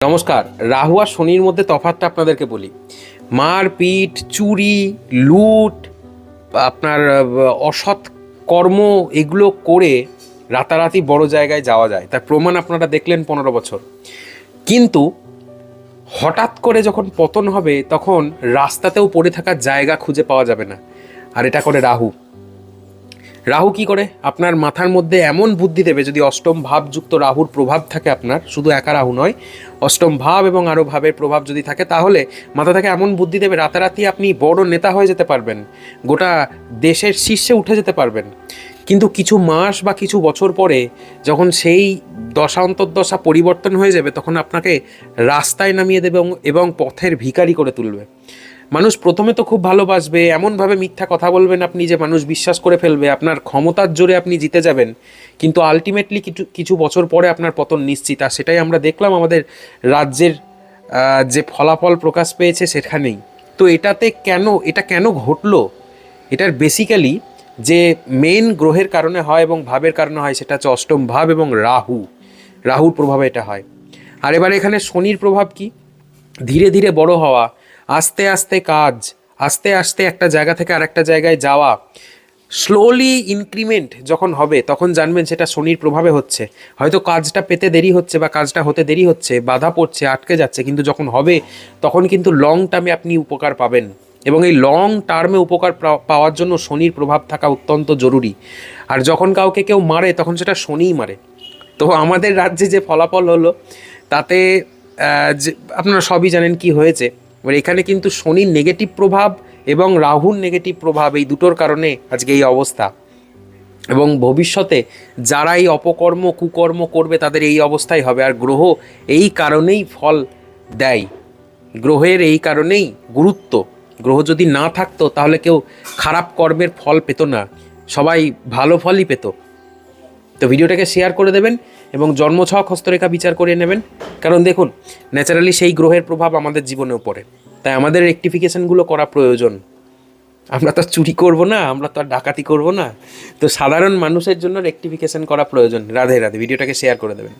নমস্কার। রাহু আর শনির মধ্যে তফাৎটা আপনাদেরকে বলি। মারপিট, চুরি, লুট, আপনার অসৎ কর্ম, এগুলো করে রাতারাতি বড় জায়গায় যাওয়া যায়, তার প্রমাণ আপনারা দেখলেন 15 বছর। কিন্তু হঠাৎ করে যখন পতন হবে তখন রাস্তাতেও পড়ে থাকার জায়গা খুঁজে পাওয়া যাবে না। আর এটা করে রাহু। রাহু কি করে? আপনার মাথার মধ্যে এমন বুদ্ধি দেবে, যদি অষ্টম ভাবযুক্ত রাহুর প্রভাব থাকে আপনার, শুধু একা রাহু নয়, অষ্টম ভাব এবং আরও ভাবের প্রভাব যদি থাকে, তাহলে মাথা থেকে এমন বুদ্ধি দেবে রাতারাতি আপনি বড় নেতা হয়ে যেতে পারবেন, গোটা দেশের শীর্ষে উঠে যেতে পারবেন। কিন্তু কিছু মাস বা কিছু বছর পরে যখন সেই দশা অন্তর্দশা পরিবর্তন হয়ে যাবে, তখন আপনাকে রাস্তায় নামিয়ে দেবে এবং পথের ভিখারি করে তুলবে। মানুষ প্রথমে তো খুব ভালোবাসবে, এমনভাবে মিথ্যা কথা বলবেন আপনি যে মানুষ বিশ্বাস করে ফেলবে, আপনার ক্ষমতার জোরে আপনি জিতে যাবেন। কিন্তু আলটিমেটলি কিছু বছর পরে আপনার পতন নিশ্চিত। আর সেটাই আমরা দেখলাম আমাদের রাজ্যের যে ফলাফল প্রকাশ পেয়েছে সেখানেই। তো এটা কেন ঘটলো? এটার বেসিক্যালি যে মেন গ্রহের কারণে হয় এবং ভাবের কারণে হয়, সেটা হচ্ছে অষ্টম ভাব এবং রাহুর প্রভাবে এটা হয়। আর এবারে এখানে শনির প্রভাব কি? ধীরে ধীরে বড় হওয়া, আস্তে আস্তে কাজ, আস্তে আস্তে একটা জায়গা থেকে আরেকটা জায়গায় যাওয়া, স্লোলি ইনক্রিমেন্ট যখন হবে তখন জানবেন সেটা শনির প্রভাবে হচ্ছে। হয়তো কাজটা পেতে দেরি হচ্ছে বা কাজটা হতে দেরি হচ্ছে, বাধা পড়ছে, আটকে যাচ্ছে, কিন্তু যখন হবে তখন কিন্তু লং টার্মে আপনি উপকার পাবেন। এবং এই লং টার্মে উপকার পাওয়ার জন্য শনির প্রভাব থাকা অত্যন্ত জরুরি। আর যখন কাউকে কেউ মারে তখন সেটা শনিই মারে। তো আমাদের রাজ্যে যে ফলাফল হলো তাতে যে আপনারা সবই জানেন কি হয়েছে। এবার এখানে কিন্তু শনির নেগেটিভ প্রভাব এবং রাহুর নেগেটিভ প্রভাব, এই দুটোর কারণে আজকে এই অবস্থা। এবং ভবিষ্যতে যারা এই অপকর্ম কুকর্ম করবে তাদের এই অবস্থাই হবে। আর গ্রহ এই কারণেই ফল দেয়, গ্রহের এই কারণেই গুরুত্ব। গ্রহ যদি না থাকতো তাহলে কেউ খারাপ কর্মের ফল পেত না, সবাই ভালো ফলই পেত। তো ভিডিওটাকে শেয়ার করে দেবেন এবং জন্মছক হস্তরেখা বিচার করে নেবেন। কারণ দেখুন, ন্যাচারালি সেই গ্রহের প্রভাব আমাদের জীবনেও পড়ে, তাই আমাদের রেকটিফিকেশনগুলো করা প্রয়োজন। আমরা তো আর চুরি করবো না, আমরা তো আর ডাকাতি করবো না, তো সাধারণ মানুষের জন্য রেকটিফিকেশন করা প্রয়োজন। রাধে রাধে। ভিডিওটাকে শেয়ার করে দেবেন।